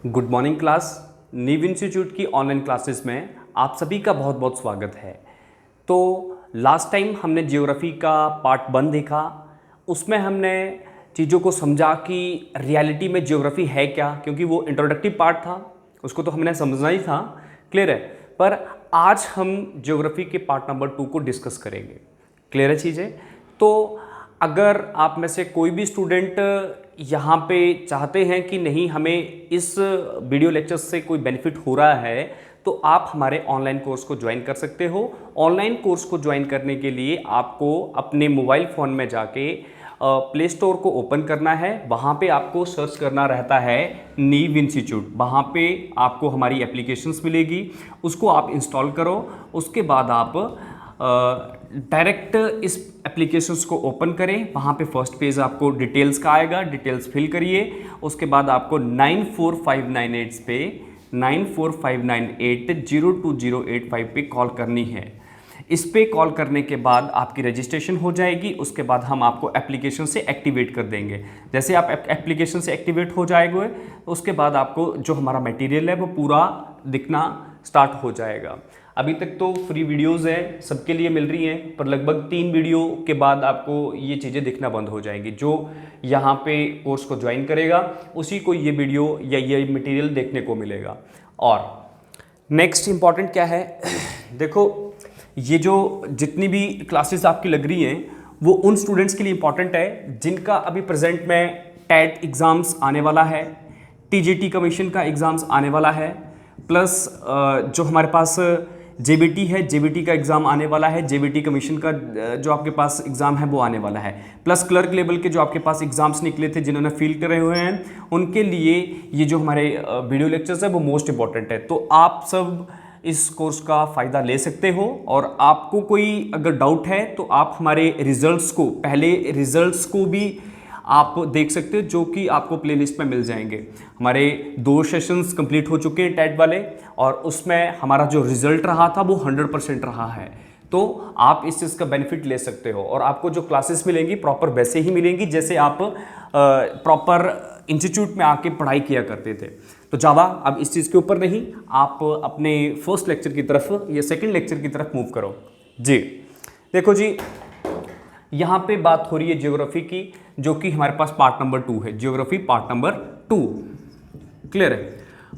Good morning class. नीव institute की online classes में आप सभी का बहुत बहुत स्वागत है। तो लास्ट टाइम हमने ज्योग्राफी का पार्ट 1 देखा। उसमें हमने चीज़ों को समझा कि रियलिटी में ज्योग्राफी है क्या, क्योंकि वो इंट्रोडक्टिव पार्ट था, उसको तो हमने समझना ही था। क्लियर है। पर आज हम ज्योग्राफी के पार्ट नंबर 2 को डिस्कस करेंगे। क्लियर है चीज़ें। तो अगर आप में से कोई भी स्टूडेंट यहाँ पे चाहते हैं कि नहीं हमें इस वीडियो लेक्चर से कोई बेनिफिट हो रहा है, तो आप हमारे ऑनलाइन कोर्स को ज्वाइन कर सकते हो। ऑनलाइन कोर्स को ज्वाइन करने के लिए आपको अपने मोबाइल फ़ोन में जाके प्ले स्टोर को ओपन करना है। वहाँ पे आपको सर्च करना रहता है नीव इंस्टीट्यूट। वहाँ पे आपको हमारी एप्लीकेशंस मिलेगी, उसको आप इंस्टॉल करो। उसके बाद आप डायरेक्ट इस एप्लीकेशंस को ओपन करें। वहाँ पे फर्स्ट पेज आपको डिटेल्स का आएगा, डिटेल्स फिल करिए। उसके बाद आपको 94598 पे 94598 पे कॉल करनी है। इस पे कॉल करने के बाद आपकी रजिस्ट्रेशन हो जाएगी। उसके बाद हम आपको एप्लीकेशन से एक्टिवेट कर देंगे। जैसे आप एप्लीकेशन से एक्टिवेट हो जाएंगे, उसके बाद आपको जो हमारा मटेरियल है वो पूरा दिखना स्टार्ट हो जाएगा। अभी तक तो फ्री वीडियोस हैं, सबके लिए मिल रही हैं, पर लगभग 3 वीडियो के बाद आपको ये चीज़ें दिखना बंद हो जाएंगी। जो यहाँ पे कोर्स को ज्वाइन करेगा उसी को ये वीडियो या ये मटेरियल देखने को मिलेगा। और नेक्स्ट इम्पॉर्टेंट क्या है देखो, ये जो जितनी भी क्लासेस आपकी लग रही हैं वो उन स्टूडेंट्स के लिए इम्पॉर्टेंट है जिनका अभी प्रेजेंट में टेट एग्ज़ाम्स आने वाला है, टीजीटी कमीशन का एग्ज़ाम्स आने वाला है, प्लस जो हमारे पास जेबीटी है, जेबीटी का एग्ज़ाम आने वाला है, जेबीटी कमीशन का जो आपके पास एग्ज़ाम है वो आने वाला है, प्लस क्लर्क लेवल के जो आपके पास एग्ज़ाम्स निकले थे जिन्होंने फील करे हुए हैं, उनके लिए ये जो हमारे वीडियो लेक्चर्स है वो मोस्ट इंपॉर्टेंट है। तो आप सब इस कोर्स का फ़ायदा ले सकते हो। और आपको कोई अगर डाउट है तो आप हमारे रिजल्ट्स को, पहले रिजल्ट्स को भी आप देख सकते हो, जो कि आपको प्लेलिस्ट में मिल जाएंगे। हमारे 2 सेशंस कंप्लीट हो चुके हैं टेट वाले, और उसमें हमारा जो रिजल्ट रहा था वो 100% रहा है। तो आप इस चीज़ का बेनिफिट ले सकते हो। और आपको जो क्लासेस मिलेंगी प्रॉपर वैसे ही मिलेंगी जैसे आप प्रॉपर इंस्टीट्यूट में आके पढ़ाई किया करते थे। तो ज़्यादा अब इस चीज़ के ऊपर नहीं, आप अपने फर्स्ट लेक्चर की तरफ या सेकंड लेक्चर की तरफ मूव करो जी। देखो जी, यहाँ पे बात हो रही है ज्योग्राफी की, जो कि हमारे पास पार्ट नंबर 2 है। ज्योग्राफी पार्ट नंबर 2 क्लियर है।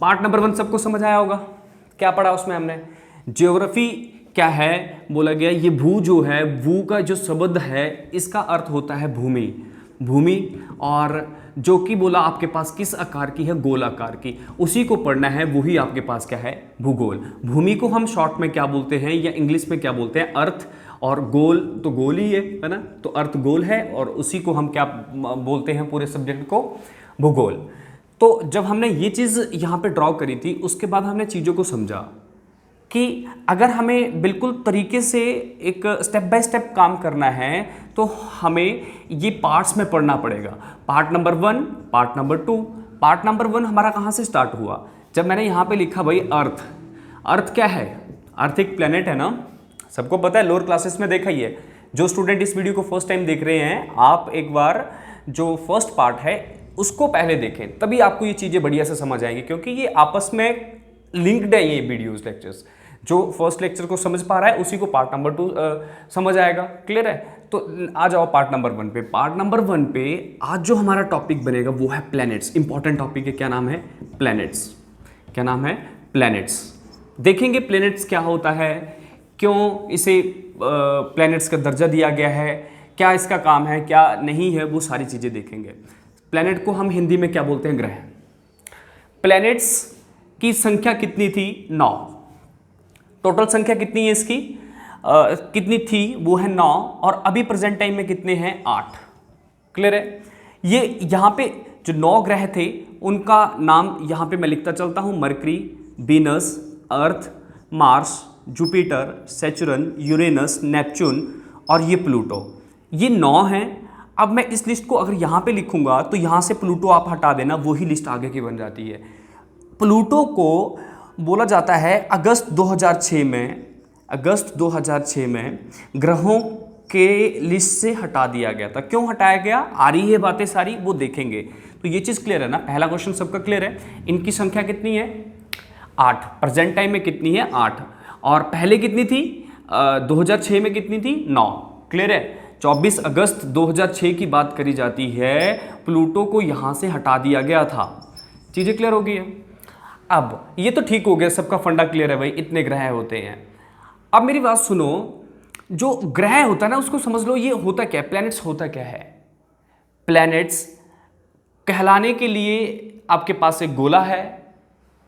पार्ट नंबर 1 सबको समझ आया होगा, क्या पढ़ा उसमें हमने। ज्योग्राफी क्या है बोला गया, ये भू जो है, भू का जो शब्द है इसका अर्थ होता है भूमि। भूमि, और जो कि बोला आपके पास किस आकार की है, गोल आकार की, उसी को पढ़ना है। वही आपके पास क्या है, भूगोल। भूमि को हम शॉर्ट में क्या बोलते हैं या इंग्लिश में क्या बोलते हैं, अर्थ। और गोल तो गोल ही है ना, तो अर्थ गोल है, और उसी को हम क्या बोलते हैं पूरे सब्जेक्ट को, भूगोल। तो जब हमने ये चीज़ यहाँ पे ड्रॉ करी थी, उसके बाद हमने चीज़ों को समझा कि अगर हमें बिल्कुल तरीके से एक स्टेप बाय स्टेप काम करना है तो हमें ये पार्ट्स में पढ़ना पड़ेगा। Part number 1, part number 2। Part number 1 हमारा कहाँ से स्टार्ट हुआ, जब मैंने यहाँ पे लिखा भाई अर्थ। अर्थ क्या है, अर्थ एक प्लेनेट है ना, सबको पता है, लोअर क्लासेस में देखा ही है। जो स्टूडेंट इस वीडियो को फर्स्ट टाइम देख रहे हैं, आप एक बार जो फर्स्ट पार्ट है उसको पहले देखें, तभी आपको ये चीज़ें बढ़िया से समझ आएंगी, क्योंकि ये आपस में लिंक्ड है ये वीडियोस लेक्चर्स। जो फर्स्ट लेक्चर को समझ पा रहा है उसी को पार्ट नंबर 2 समझ आएगा। क्लियर है। तो आ जाओ पार्ट नंबर 1 पे। पार्ट नंबर 1 पे आज जो हमारा टॉपिक बनेगा वो है प्लैनेट्स। इंपॉर्टेंट टॉपिक है, क्या नाम है, प्लैनेट्स। क्या नाम है, प्लैनेट्स। देखेंगे प्लैनेट्स क्या होता है, क्यों इसे प्लैनेट्स का दर्जा दिया गया है, क्या इसका काम है, क्या नहीं है, वो सारी चीज़ें देखेंगे। प्लैनेट को हम हिंदी में क्या बोलते हैं, ग्रह। प्लैनेट्स की संख्या कितनी थी, 9। टोटल संख्या कितनी है इसकी, कितनी थी वो है 9, और अभी प्रेजेंट टाइम में कितने हैं, 8। क्लियर है। ये यहाँ पे जो 9 ग्रह थे उनका नाम यहाँ पे मैं लिखता चलता हूँ। Mercury, Venus, Earth, Mars, Jupiter, Saturn, Uranus, Neptune और ये प्लूटो। ये 9 हैं। अब मैं इस लिस्ट को अगर यहाँ पे लिखूंगा तो यहाँ से प्लूटो आप हटा देना, वही लिस्ट आगे की बन जाती है। प्लूटो को बोला जाता है अगस्त 2006 में ग्रहों के लिस्ट से हटा दिया गया था। क्यों हटाया गया, आ रही है बातें सारी, वो देखेंगे। तो ये चीज़ क्लियर है ना, पहला क्वेश्चन सबका क्लियर है। इनकी संख्या कितनी है 8, प्रेजेंट टाइम में कितनी है 8, और पहले कितनी थी 2006 में कितनी थी 9। क्लियर है। 24 अगस्त 2006 की बात करी जाती है, प्लूटो को यहाँ से हटा दिया गया था। चीज़ें क्लियर हो गई है। अब ये तो ठीक हो गया, सबका फंडा क्लियर है भाई, इतने ग्रह होते हैं। अब मेरी बात सुनो, जो ग्रह होता है ना उसको समझ लो, ये होता क्या है, प्लैनेट्स होता क्या है। प्लैनेट्स कहलाने के लिए आपके पास एक गोला है,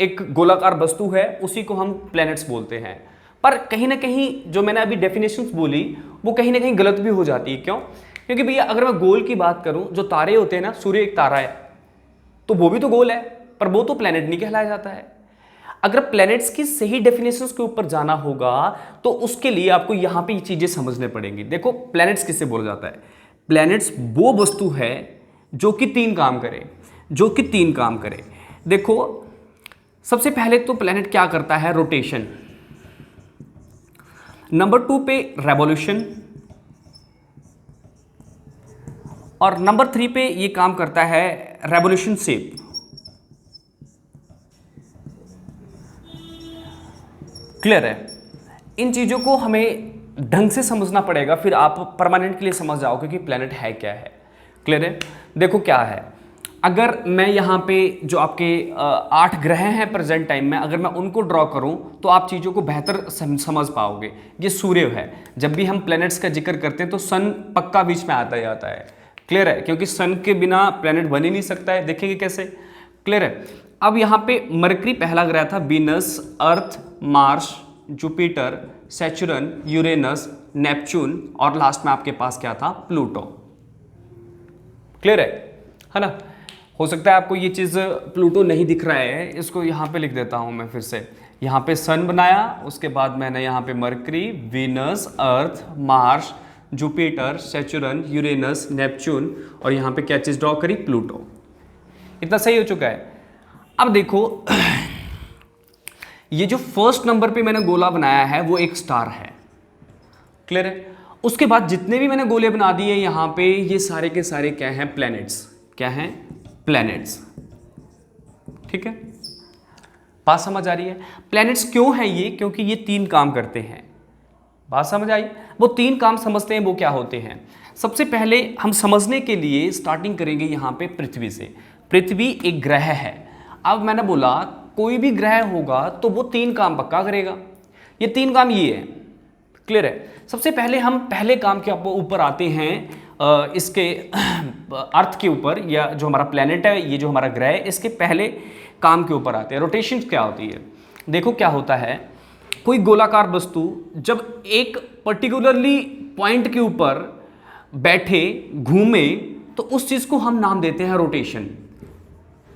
एक गोलाकार वस्तु है, उसी को हम प्लैनेट्स बोलते हैं। पर कहीं ना कहीं जो मैंने अभी डेफिनेशंस बोली वो कहीं ना कहीं गलत भी हो जाती है। क्यों? क्योंकि भैया अगर मैं गोल की बात करूं, जो तारे होते हैं ना, सूर्य एक तारा है तो वो भी तो गोल है, पर वो तो प्लैनेट नहीं कहलाया जाता है। अगर प्लैनेट्स की सही डेफिनेशंस के ऊपर जाना होगा तो उसके लिए आपको यहां पे ये चीजें समझने पड़ेंगी। देखो प्लैनेट्स किससे बोला जाता है? प्लैनेट्स वो वस्तु है जो कि 3 काम करे, देखो सबसे पहले तो प्लैनेट क्या करता है, रोटेशन। नंबर 2 पे रेवोल्यूशन, और नंबर 3 पे ये काम करता है रेवोल्यूशन शेप। क्लियर है? इन चीजों को हमें ढंग से समझना पड़ेगा, फिर आप परमानेंट के लिए समझ जाओगे कि प्लैनेट है क्या है। क्लियर है? देखो क्या है, अगर मैं यहाँ पे जो आपके 8 ग्रह हैं प्रेजेंट टाइम में, अगर मैं उनको ड्रॉ करूँ तो आप चीज़ों को बेहतर समझ पाओगे। ये सूर्य है, जब भी हम प्लैनेट्स का जिक्र करते हैं तो सन पक्का बीच में आता ही आता है। क्लियर है? क्योंकि सन के बिना प्लैनेट बन ही नहीं सकता है, देखेंगे कैसे। क्लियर है? अब यहाँ पे मरकरी पहला ग्रह था, Venus, Earth, Mars, Jupiter, सैचुरन, Uranus, Neptune, और लास्ट में आपके पास क्या था, प्लूटो। क्लियर है ना? हो सकता है आपको ये चीज़ प्लूटो नहीं दिख रहा है, इसको यहाँ पे लिख देता हूँ मैं फिर से। यहाँ पे सन बनाया, उसके बाद मैंने यहाँ पे mercury, Venus, Earth, Mars, Jupiter, सैचुरन, Uranus, Neptune, और यहाँ पे क्या चीज़ ड्रॉ करी, प्लूटो। इतना सही हो चुका है। अब देखो ये जो फर्स्ट नंबर पे मैंने गोला बनाया है वो एक स्टार है। क्लियर है? उसके बाद जितने भी मैंने गोले बना दिए यहाँ पे, ये सारे के सारे क्या हैं, प्लैनेट्स। क्या हैं? प्लैनेट्स। ठीक है, बात समझ आ रही है? प्लैनेट्स क्यों हैं ये? क्योंकि ये 3 काम करते हैं। बात समझ आई? वो 3 काम समझते हैं, वो क्या होते हैं। सबसे पहले हम समझने के लिए स्टार्टिंग करेंगे यहाँ पे पृथ्वी से। पृथ्वी एक ग्रह है। अब मैंने बोला कोई भी ग्रह होगा तो वो 3 काम पक्का करेगा। ये 3 काम ये है। क्लियर है? सबसे पहले हम पहले काम के ऊपर आते हैं, इसके अर्थ के ऊपर, या जो हमारा प्लैनेट है, ये जो हमारा ग्रह है, इसके पहले काम के ऊपर आते हैं। रोटेशन क्या होती है? देखो क्या होता है, कोई गोलाकार वस्तु जब एक पर्टिकुलरली पॉइंट के ऊपर बैठे, घूमे, तो उस चीज़ को हम नाम देते हैं रोटेशन।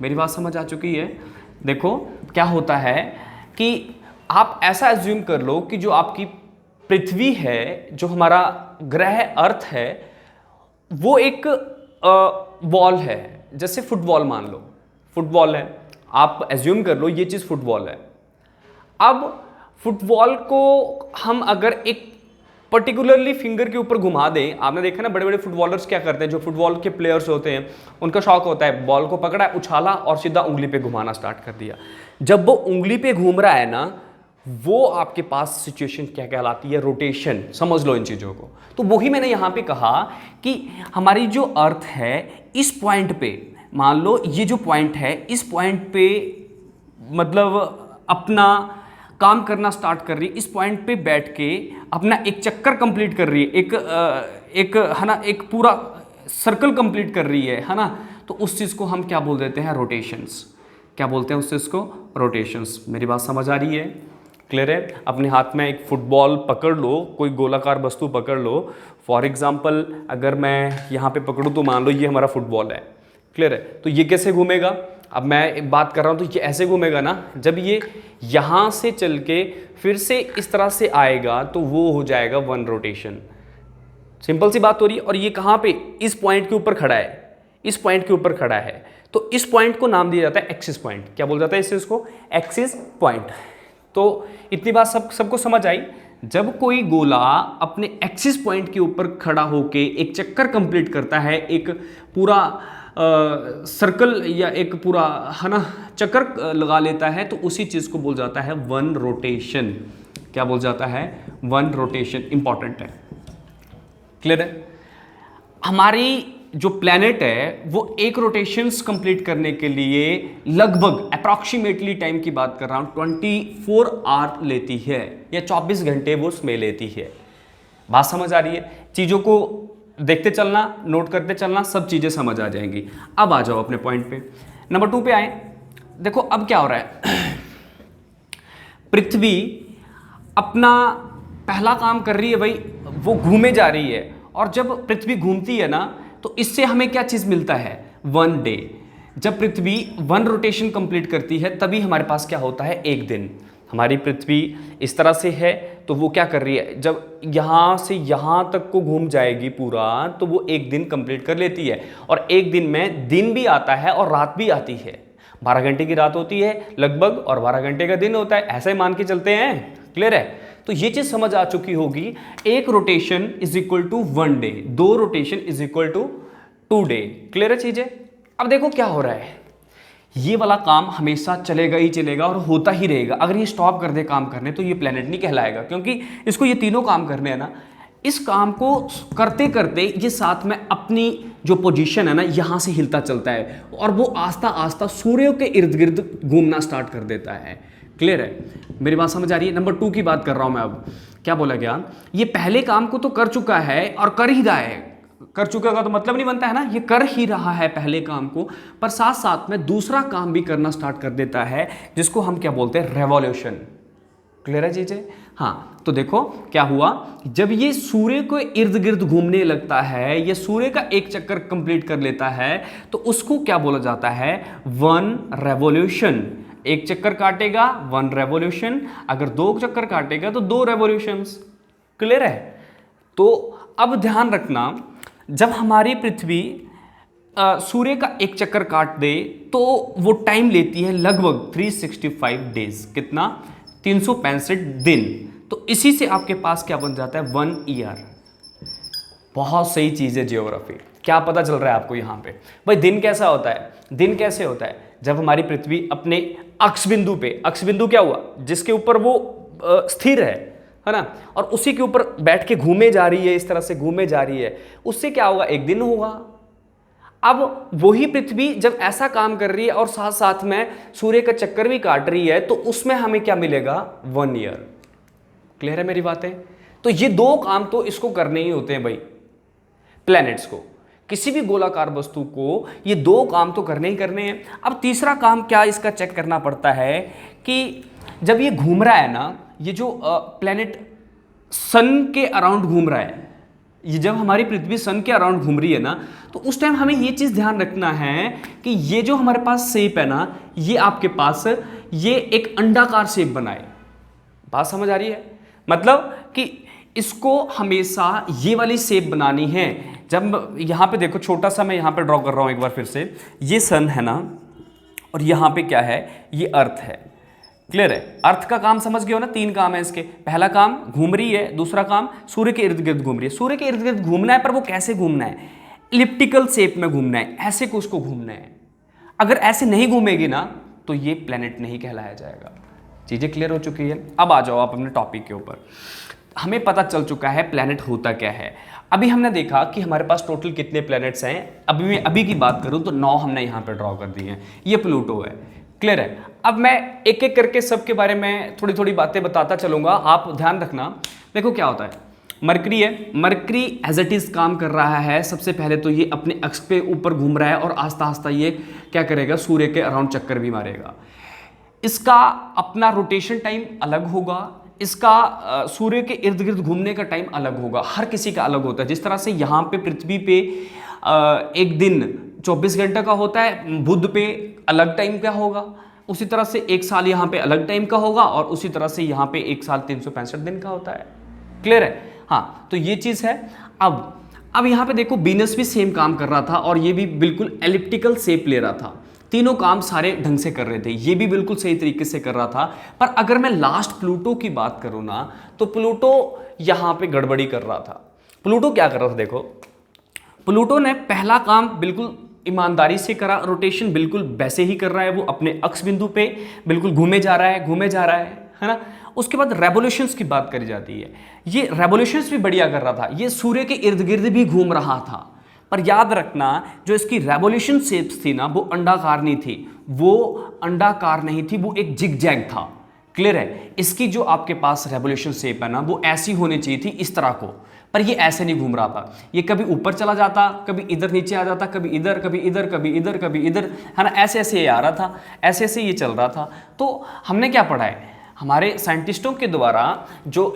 मेरी बात समझ आ चुकी है? देखो क्या होता है कि आप ऐसा एज्यूम कर लो कि जो आपकी पृथ्वी है, जो हमारा ग्रह अर्थ है, वो एक बॉल है। जैसे फुटबॉल मान लो, फुटबॉल है, आप एज्यूम कर लो ये चीज़ फुटबॉल है। अब फुटबॉल को हम अगर एक पर्टिकुलरली फिंगर के ऊपर घुमा दें, आपने देखा ना बड़े बड़े फुटबॉलर्स क्या करते हैं, जो फुटबॉल के प्लेयर्स होते हैं, उनका शौक होता है बॉल को पकड़ा, उछाला और सीधा उंगली पे घुमाना स्टार्ट कर दिया। जब वो उंगली पे घूम रहा है ना, वो आपके पास सिचुएशन क्या कहलाती है, रोटेशन। समझ लो इन चीज़ों को। तो वही मैंने यहाँ पे कहा कि हमारी जो अर्थ है, इस पॉइंट पे, मान लो ये जो पॉइंट है, इस पॉइंट पे मतलब अपना काम करना स्टार्ट कर रही है। इस पॉइंट पे बैठ के अपना एक चक्कर कंप्लीट कर रही है, एक है ना, एक पूरा सर्कल कंप्लीट कर रही है ना। तो उस चीज़ को हम क्या बोल देते हैं, रोटेशंस। क्या बोलते हैं उस चीज़ को, रोटेशंस। मेरी बात समझ आ रही है? क्लियर है? अपने हाथ में एक फुटबॉल पकड़ लो, कोई गोलाकार वस्तु पकड़ लो। फॉर एग्जाम्पल अगर मैं यहाँ पे पकड़ूँ तो मान लो ये हमारा फुटबॉल है। क्लियर है? तो ये कैसे घूमेगा? अब मैं एक बात कर रहा हूँ तो ये ऐसे घूमेगा ना, जब ये यहाँ से चल के फिर से इस तरह से आएगा तो वो हो जाएगा 1 रोटेशन। सिंपल सी बात हो रही है। और ये कहाँ पे, इस पॉइंट के ऊपर खड़ा है, इस पॉइंट के ऊपर खड़ा है। तो इस पॉइंट को नाम दिया जाता है एक्सिस पॉइंट। क्या बोल जाता है इस चीज़ को, एक्सिस पॉइंट। तो इतनी बात सबको समझ आई? जब कोई गोला अपने एक्सिस पॉइंट के ऊपर खड़ा होके एक चक्कर कंप्लीट करता है, एक पूरा सर्कल या एक पूरा है ना चक्कर लगा लेता है, तो उसी चीज़ को बोल जाता है वन रोटेशन। क्या बोल जाता है? One rotation. इंपॉर्टेंट है, क्लियर है? हमारी जो प्लैनेट है वो एक रोटेशंस कंप्लीट करने के लिए लगभग अप्रॉक्सीमेटली टाइम की बात कर रहा हूँ 24 आवर लेती है, या 24 घंटे वो उसमें लेती है। बात समझ आ रही है? चीज़ों को देखते चलना, नोट करते चलना, सब चीज़ें समझ आ जाएंगी। अब आ जाओ अपने पॉइंट पे, नंबर 2 पे आए। देखो अब क्या हो रहा है, पृथ्वी अपना पहला काम कर रही है भाई, वो घूमे जा रही है। और जब पृथ्वी घूमती है ना, तो इससे हमें क्या चीज़ मिलता है? One day. जब पृथ्वी वन रोटेशन कंप्लीट करती है तभी हमारे पास क्या होता है? एक दिन। हमारी पृथ्वी इस तरह से है, तो वो क्या कर रही है, जब यहाँ से यहाँ तक को घूम जाएगी पूरा, तो वो एक दिन कंप्लीट कर लेती है। और एक दिन में दिन भी आता है और रात भी आती है। 12 घंटे की रात होती है लगभग, और 12 घंटे का दिन होता है, ऐसे मान के चलते हैं। क्लियर है? तो ये चीज समझ आ चुकी होगी। एक rotation is equal to one day, 2 rotation is equal to 2 day. Clear है चीजें? अब देखो क्या हो रहा है, ये वाला काम हमेशा चलेगा ही चलेगा और होता ही रहेगा। अगर ये स्टॉप कर दे काम करने तो ये प्लेनेट नहीं कहलाएगा, क्योंकि इसको ये तीनों काम करने हैं ना। इस काम को करते करते ये साथ में अपनी जो पोजीशन है ना, यहाँ से हिलता चलता है, और वो आस्ता आस्ता सूर्य के इर्द गिर्द घूमना स्टार्ट कर देता है। क्लियर है? मेरी बात समझ आ रही है? नंबर 2 की बात कर रहा हूं मैं। अब क्या बोला गया, ये पहले काम को तो कर चुका है और कर ही रहा है। कर चुका का तो मतलब नहीं बनता है ना, ये कर ही रहा है पहले काम को, पर साथ साथ में दूसरा काम भी करना स्टार्ट कर देता है, जिसको हम क्या बोलते हैं? रेवोल्यूशन। क्लियर है चीजें? हाँ, तो देखो क्या हुआ, जब ये सूर्य को इर्द गिर्द घूमने लगता है, ये सूर्य का एक चक्कर कंप्लीट कर लेता है, तो उसको क्या बोला जाता है? One revolution. एक चक्कर काटेगा, वन रेवोल्यूशन। अगर 2 चक्कर काटेगा तो 2 रेवोल्यूशंस। क्लियर है? तो अब ध्यान रखना, जब हमारी पृथ्वी सूर्य का एक चक्कर काट दे तो वो टाइम लेती है लगभग 365 डेज। कितना? 365 दिन। तो इसी से आपके पास क्या बन जाता है? 1 ईयर। बहुत सही चीज़ है ज्योग्राफी। क्या पता चल रहा है आपको यहाँ पे? भाई दिन कैसा होता है? दिन कैसे होता है? जब हमारी पृथ्वी अपने अक्ष बिंदु पे, अक्ष बिंदु क्या हुआ? जिसके ऊपर वो स्थिर है ना, और उसी के ऊपर बैठ के घूमे जा रही है, इस तरह से घूमे जा रही है, उससे क्या होगा? एक दिन होगा। अब वही पृथ्वी जब ऐसा काम कर रही है और साथ साथ में सूर्य का चक्कर भी काट रही है, तो उसमें हमें क्या मिलेगा? 1 ईयर। क्लियर है मेरी बातें? तो ये 2 काम तो इसको करने ही होते हैं भाई, प्लैनेट्स को, किसी भी गोलाकार वस्तु को ये 2 काम तो करने ही करने हैं। अब तीसरा काम क्या इसका चेक करना पड़ता है कि जब ये घूम रहा है ना, ये जो प्लैनेट सन के अराउंड घूम रहा है, ये जब हमारी पृथ्वी सन के अराउंड घूम रही है ना, तो उस टाइम हमें ये चीज ध्यान रखना है कि ये जो हमारे पास शेप है ना, ये आपके पास ये एक अंडाकार शेप बनाए। बात समझ आ रही है? मतलब कि इसको हमेशा ये वाली शेप बनानी है। जब यहाँ पे देखो, छोटा सा मैं यहाँ पे ड्रॉ कर रहा हूँ एक बार फिर से, ये सन है ना, और यहाँ पे क्या है? ये अर्थ है। क्लियर है? अर्थ का काम समझ गए हो ना? 3 काम है इसके। पहला काम घूम रही है, दूसरा काम सूर्य के इर्द गिर्द घूम रही है। सूर्य के इर्द गिर्द घूमना है, पर वो कैसे घूमना है? इलिप्टिकल शेप में घूमना है, ऐसे को उसको घूमना है। अगर ऐसे नहीं घूमेगी ना, तो ये प्लेनेट नहीं कहलाया जाएगा। चीजें क्लियर हो चुकी है? अब आ जाओ आप अपने टॉपिक के ऊपर। हमें पता चल चुका है प्लेनेट होता क्या है। अभी हमने देखा कि हमारे पास टोटल कितने प्लैनेट्स हैं। अभी की बात करूं तो 9 हमने यहाँ पे ड्रॉ कर दिए हैं। ये प्लूटो है। क्लियर है? अब मैं एक एक करके सबके बारे में थोड़ी थोड़ी बातें बताता चलूंगा, आप ध्यान रखना। देखो क्या होता है, मरकरी है। मरकरी एज इट इज काम कर रहा है। सबसे पहले तो ये अपने अक्ष पे ऊपर घूम रहा है और आस्ता आस्ता ये क्या करेगा? सूर्य के अराउंड चक्कर भी मारेगा। इसका अपना रोटेशन टाइम अलग होगा, इसका सूर्य के इर्द गिर्द घूमने का टाइम अलग होगा। हर किसी का अलग होता है। जिस तरह से यहाँ पे पृथ्वी पे एक दिन 24 घंटे का होता है, बुध पे अलग टाइम का होगा, उसी तरह से एक साल यहाँ पे अलग टाइम का होगा, और उसी तरह से यहाँ पे एक साल 365 दिन का होता है। क्लियर है? हाँ, तो ये चीज़ है। अब यहाँ पे देखो, वीनस भी सेम काम कर रहा था और ये भी बिल्कुल एलिप्टिकल शेप ले रहा था। तीनों काम सारे ढंग से कर रहे थे। ये भी बिल्कुल सही तरीके से कर रहा था। पर अगर मैं लास्ट प्लूटो की बात करूँ ना, तो प्लूटो यहाँ पे गड़बड़ी कर रहा था। प्लूटो क्या कर रहा था? देखो, प्लूटो ने पहला काम बिल्कुल ईमानदारी से करा, रोटेशन बिल्कुल वैसे ही कर रहा है, वो अपने अक्ष बिंदु पे बिल्कुल घूमे जा रहा है, घूमे जा रहा है ना। उसके बाद रेवोल्यूशंस की बात करी जाती है। ये रेवोल्यूशंस भी बढ़िया कर रहा था, ये सूर्य के इर्द गिर्द भी घूम रहा था। पर याद रखना, जो इसकी रेवोल्यूशन शेप्स थी ना, वो अंडाकार नहीं थी, वो अंडाकार नहीं थी, वो एक जिग जैग था। क्लियर है? इसकी जो आपके पास रेवोल्यूशन शेप है ना, वो ऐसी होनी चाहिए थी, इस तरह को, पर ये ऐसे नहीं घूम रहा था। ये कभी ऊपर चला जाता, कभी इधर नीचे आ जाता, कभी इधर, कभी इधर, कभी इधर, कभी इधर, है ना। ऐसे ऐसे ये आ रहा था, ऐसे ऐसे ये चल रहा था। तो हमने क्या पढ़ा है, हमारे साइंटिस्टों के द्वारा जो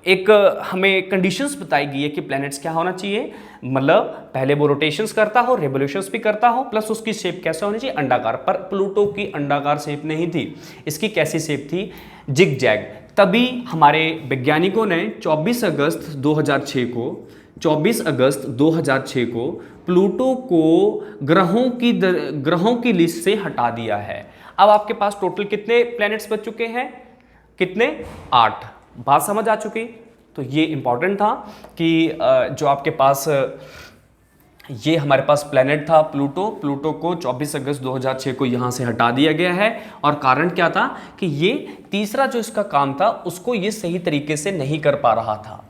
एक हमें कंडीशंस बताई गई है कि प्लैनेट्स क्या होना चाहिए, मतलब पहले वो रोटेशंस करता हो, रेवोल्यूशंस भी करता हो, प्लस उसकी शेप कैसे होनी चाहिए, अंडाकार। पर प्लूटो की अंडाकार शेप नहीं थी, इसकी कैसी शेप थी, जिग जैग। तभी हमारे वैज्ञानिकों ने 24 अगस्त 2006 को प्लूटो को ग्रहों की लिस्ट से हटा दिया है। अब आपके पास टोटल कितने प्लैनेट्स बच चुके हैं, कितने, 8। बात समझ आ चुकी। तो ये इंपॉर्टेंट था कि जो आपके पास ये हमारे पास प्लैनेट था प्लूटो को 24 अगस्त 2006 को यहाँ से हटा दिया गया है। और कारण क्या था कि ये तीसरा जो इसका काम था उसको ये सही तरीके से नहीं कर पा रहा था।